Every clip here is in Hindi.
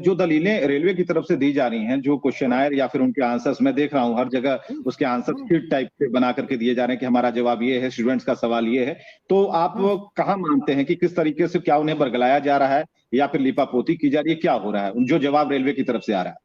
जो दलीलें रेलवे की तरफ से दी जा रही हैं, जो क्वेश्चनायर या फिर उनके आंसर्स मैं देख रहा हूँ हर जगह उसके आंसर शीट टाइप के बना करके दिए जा रहे हैं कि हमारा जवाब ये है, स्टूडेंट्स का सवाल ये है। तो आप कहाँ मानते हैं कि किस तरीके से, क्या उन्हें बरगलाया जा रहा है या फिर लिपापोती की जा रही है, क्या हो रहा है जो जवाब रेलवे की तरफ से आ रहा है?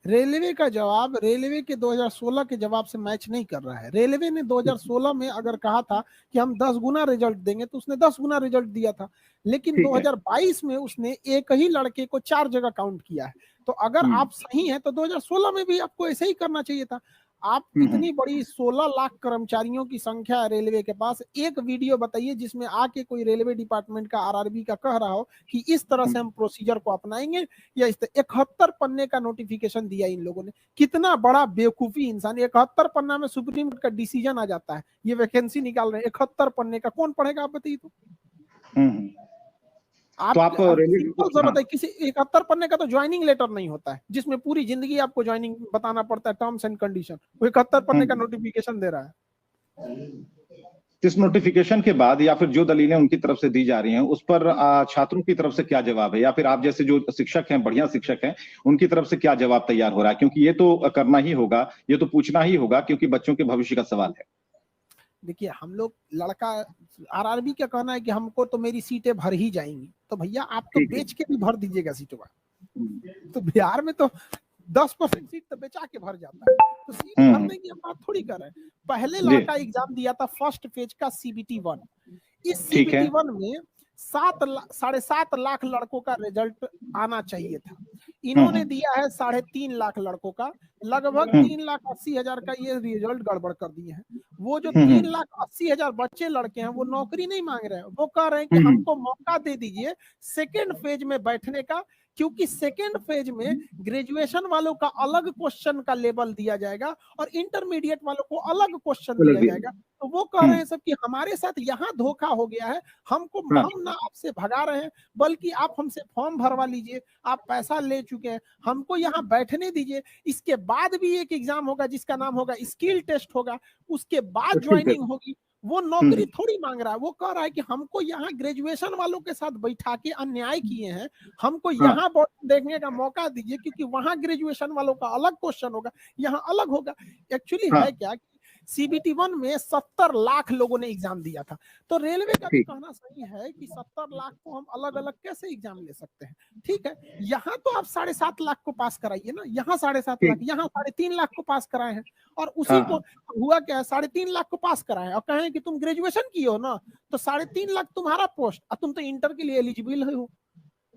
रेलवे का जवाब रेलवे के 2016 के जवाब से मैच नहीं कर रहा है। रेलवे ने 2016 में अगर कहा था कि हम 10 गुना रिजल्ट देंगे तो उसने 10 गुना रिजल्ट दिया था, लेकिन 2022 में उसने एक ही लड़के को 4 जगह काउंट किया है। तो अगर आप सही हैं तो 2016 में भी आपको ऐसे ही करना चाहिए था। आप इतनी बड़ी 16 लाख कर्मचारियों की संख्या है रेलवे के पास, एक वीडियो बताइए जिसमें आके कोई रेलवे डिपार्टमेंट का आरआरबी का कह रहा हो कि इस तरह से हम प्रोसीजर को अपनाएंगे या इस 71 पन्ने का नोटिफिकेशन दिया इन लोगों ने। कितना बड़ा बेवकूफी इंसान, 71 पन्ना में सुप्रीम कोर्ट का डिसीजन आ जाता है, ये वैकेंसी निकाल रहे हैं 71 पन्ने का, कौन पढ़ेगा आप बताइए तो। आप, तो आप सिंपल सा बताइए, किसी 71 पन्ने का तो ज्वाइनिंग लेटर नहीं होता है जिसमें पूरी जिंदगी आपको ज्वाइनिंग बताना पड़ता है, टर्म्स एंड कंडीशन, वो 71 पन्ने का नोटिफिकेशन दे रहा है। इस नोटिफिकेशन के बाद या फिर जो दलीलें उनकी तरफ से दी जा रही हैं उस पर छात्रों की तरफ से क्या जवाब है, या फिर आप जैसे जो शिक्षक हैं, बढ़िया शिक्षक हैं, उनकी तरफ से क्या जवाब तैयार हो रहा है? क्योंकि ये तो करना ही होगा, ये तो पूछना ही होगा, क्योंकि बच्चों के भविष्य का सवाल है। देखिए, हम लोग लड़का आरआरबी का कहना है कि हमको तो मेरी सीटें भर ही जाएंगी, तो भैया आप तो बेच के भी भर दीजिएगा सीटों का। तो बिहार में तो 10% सीट तो बेचा के भर जाता है, तो सीट भरने की हम बात थोड़ी कर रहे हैं। पहले लड़का एग्जाम दिया था फर्स्ट फेज का CBT 1, इस CBT 1 में 7.5 लाख लड़कों का रिजल्ट आना चाहिए था, इन्होंने दिया है 3.5 लाख लड़कों का, लगभग 3,80,000 का ये रिजल्ट गड़बड़ कर दिए हैं। वो जो 3,80,000 बच्चे लड़के हैं वो नौकरी नहीं मांग रहे हैं, वो कह रहे हैं कि हमको मौका दे दीजिए सेकेंड फेज में बैठने का, क्योंकि सेकेंड फेज में ग्रेजुएशन वालों का अलग क्वेश्चन का लेवल दिया जाएगा और इंटरमीडिएट वालों को अलग क्वेश्चन दिया जाएगा। तो वो कह रहे हैं सब कि हमारे साथ यहाँ धोखा हो गया है, हम ना आपसे भगा रहे हैं, बल्कि आप हमसे फॉर्म भरवा लीजिए, आप पैसा ले चुके हैं, हमको यहाँ बैठने दीजिए। इसके बाद भी एक एग्जाम होगा जिसका नाम होगा स्किल टेस्ट होगा, उसके बाद ज्वाइनिंग होगी। वो नौकरी थोड़ी मांग रहा है, वो कह रहा है कि हमको यहाँ ग्रेजुएशन वालों के साथ बैठा के अन्याय किए हैं, हमको यहाँ देखने का मौका दीजिए, क्योंकि वहां ग्रेजुएशन वालों का अलग क्वेश्चन होगा, यहाँ अलग होगा। एक्चुअली है क्या, CBT 1 में 70 लाख लोगों ने एग्जाम दिया था, तो रेलवे का भी कहना सही है कि 70 लाख को हम अलग अलग कैसे एग्जाम ले सकते हैं। ठीक है, यहाँ तो आप 7.5 लाख को पास कराइए ना, यहाँ 7.5 लाख, यहाँ 3.5 लाख को पास कराए हैं, और उसी को हुआ क्या, 3.5 लाख को पास कराए और कहें कि तुम ग्रेजुएशन किए हो ना, तो 3.5 लाख तुम्हारा पोस्ट, और तुम तो इंटर के लिए एलिजिबल हो,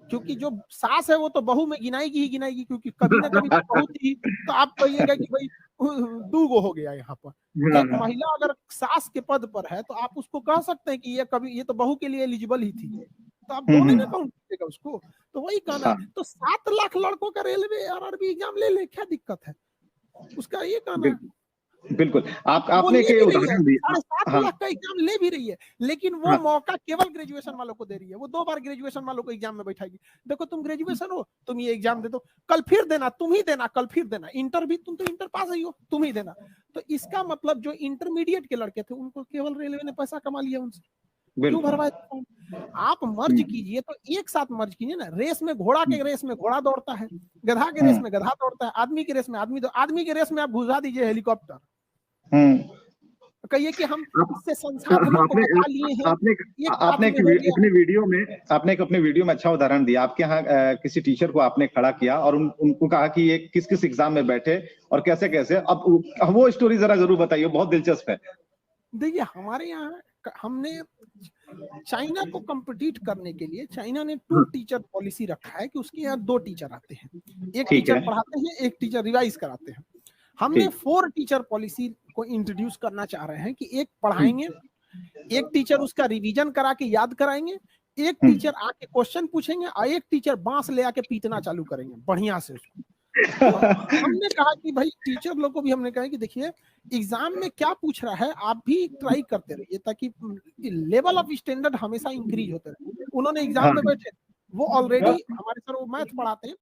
क्योंकि जो सास है वो तो बहू में गिनाएगी ही गिनाएगी, क्योंकि कभी ना कभी बहू थी, तो आप कहिएगा कि भाई 2 हो गया यहाँ पर। एक महिला अगर सास के पद पर है तो आप उसको कह सकते हैं कि ये तो बहू के लिए एलिजिबल ही थी, तो आप दोनों में काउंट कीजिएगा उसको। तो वही कहना है, तो 7 लाख लड़कों का रेलवे आरआरबी एग्जाम ले, क्या दिक्कत है उसका, ये कहना है। बिल्कुल, आपने के उदाहरण दिए, 7.5 लाख का एग्जाम ले भी रही है, लेकिन वो मौका केवल ग्रेजुएशन वालों को दे रही है। वो 2 बार ग्रेजुएशन वालों को एग्जाम में बैठाएगी, देखो तुम ग्रेजुएशन हो, तुम ये एग्जाम दे दो, कल फिर देना, तुम ही देना, कल फिर देना, इंटर भी तुम तो इंटर पास ही हो, तुम ही देना। तो इसका मतलब जो इंटरमीडिएट के लड़के थे उनको केवल रेलवे ने पैसा कमा लिया उनसे, क्यों भरवाए? आप मर्ज कीजिए तो एक साथ मर्ज कीजिए ना। रेस में घोड़ा के रेस में घोड़ा दौड़ता है, गधा के रेस में गधा दौड़ता है, आदमी के रेस में आदमी के रेस में आप घुसा दीजिए हेलीकॉप्टर, कहिए कि हम इससे संसाधनों को बचा लिए हैं। आपने एक अपने वीडियो में अच्छा उदाहरण दिया। आपके यहाँ किसी टीचर को आपने खड़ा किया और उनको कहा कि ये किस किस एग्जाम में बैठे और कैसे कैसे, अब वो स्टोरी जरा जरूर बताइए, बहुत दिलचस्प है। देखिए, हमारे यहाँ हमने चाइना को कम्पिटिट करने के लिए चाइना ने 2 टीचर पॉलिसी रखा है कि उसके यहाँ 2 टीचर आते हैं, एक टीचर पढ़ाते हैं, एक टीचर रिवाइज कराते हैं। हमने 4 टीचर पॉलिसी को इंट्रोड्यूस करना चाह रहे हैं कि एक पढ़ाएंगे, एक टीचर उसका रिवीजन करा के याद कराएंगे, एक टीचर आके क्वेश्चन पूछेंगे और एक टीचर बांस ले आके पीटना चालू करेंगे बढ़िया से उसको। तो हमने कहा कि भाई टीचर लोग को भी हमने कहा कि देखिए एग्जाम में क्या पूछ रहा है आप भी ट्राई करते रहिए, ताकि लेवल ऑफ स्टैंडर्ड हमेशा इंक्रीज होते रहे। उन्होंने एग्जाम में बैठे, वो ऑलरेडी हमारे सर वो मैथ पढ़ाते हैं,